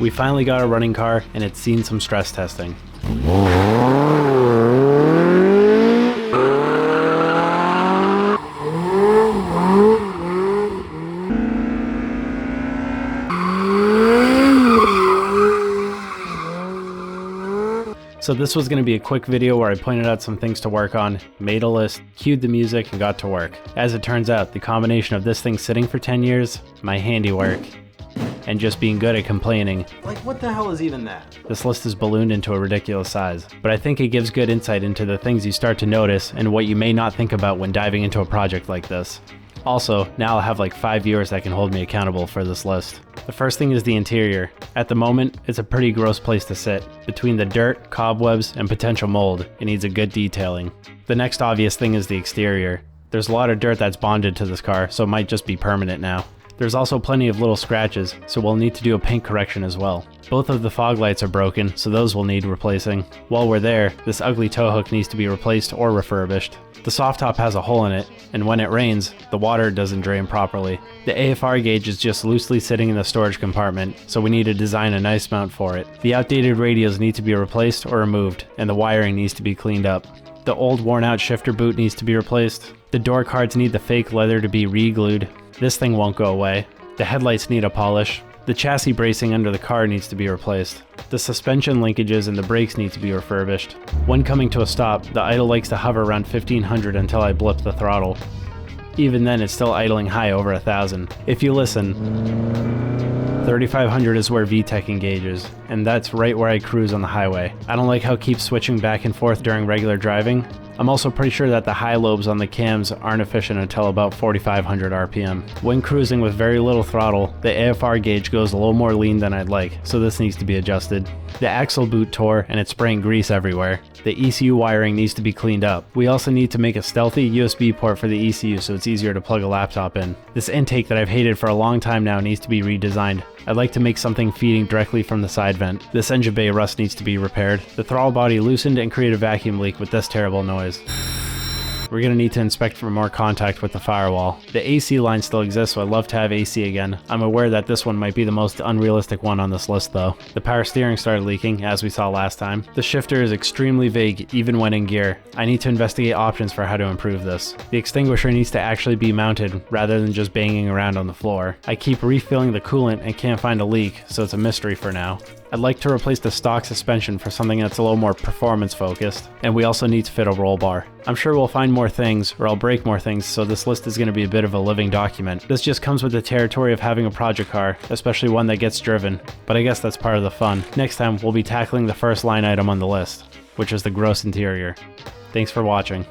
We finally got a running car and it's seen some stress testing. So this was going to be a quick video where I pointed out some things to work on, made a list, cued the music, and got to work. As it turns out, the combination of this thing sitting for 10 years, my handiwork, and just being good at complaining. Like, what the hell is even that? This list is ballooned into a ridiculous size, but I think it gives good insight into the things you start to notice and what you may not think about when diving into a project like this. Also, now I'll have like 5 viewers that can hold me accountable for this list. The first thing is the interior. At the moment, it's a pretty gross place to sit. Between the dirt, cobwebs, and potential mold, it needs a good detailing. The next obvious thing is the exterior. There's a lot of dirt that's bonded to this car, so it might just be permanent now. There's also plenty of little scratches, so we'll need to do a paint correction as well. Both of the fog lights are broken, so those will need replacing. While we're there, this ugly tow hook needs to be replaced or refurbished. The soft top has a hole in it, and when it rains, the water doesn't drain properly. The AFR gauge is just loosely sitting in the storage compartment, so we need to design a nice mount for it. The outdated radios need to be replaced or removed, and the wiring needs to be cleaned up. The old worn out shifter boot needs to be replaced. The door cards need the fake leather to be re-glued. This thing won't go away. The headlights need a polish. The chassis bracing under the car needs to be replaced. The suspension linkages and the brakes need to be refurbished. When coming to a stop, the idle likes to hover around 1500 until I blip the throttle. Even then, it's still idling high over 1000. If you listen, 3500 is where VTEC engages, and that's right where I cruise on the highway. I don't like how it keeps switching back and forth during regular driving. I'm also pretty sure that the high lobes on the cams aren't efficient until about 4500 RPM. When cruising with very little throttle, the AFR gauge goes a little more lean than I'd like, so this needs to be adjusted. The axle boot tore and it's spraying grease everywhere. The ECU wiring needs to be cleaned up. We also need to make a stealthy USB port for the ECU so it's easier to plug a laptop in. This intake that I've hated for a long time now needs to be redesigned. I'd like to make something feeding directly from the side vent. This engine bay rust needs to be repaired. The throttle body loosened and created a vacuum leak with this terrible noise. We're going to need to inspect for more contact with the firewall. The AC line still exists, so I'd love to have AC again. I'm aware that this one might be the most unrealistic one on this list though. The power steering started leaking, as we saw last time. The shifter is extremely vague, even when in gear. I need to investigate options for how to improve this. The extinguisher needs to actually be mounted, rather than just banging around on the floor. I keep refilling the coolant and can't find a leak, so it's a mystery for now. I'd like to replace the stock suspension for something that's a little more performance focused, and we also need to fit a roll bar. I'm sure we'll find more things, or I'll break more things, so this list is going to be a bit of a living document. This just comes with the territory of having a project car, especially one that gets driven, but I guess that's part of the fun. Next time, we'll be tackling the first line item on the list, which is the gross interior. Thanks for watching.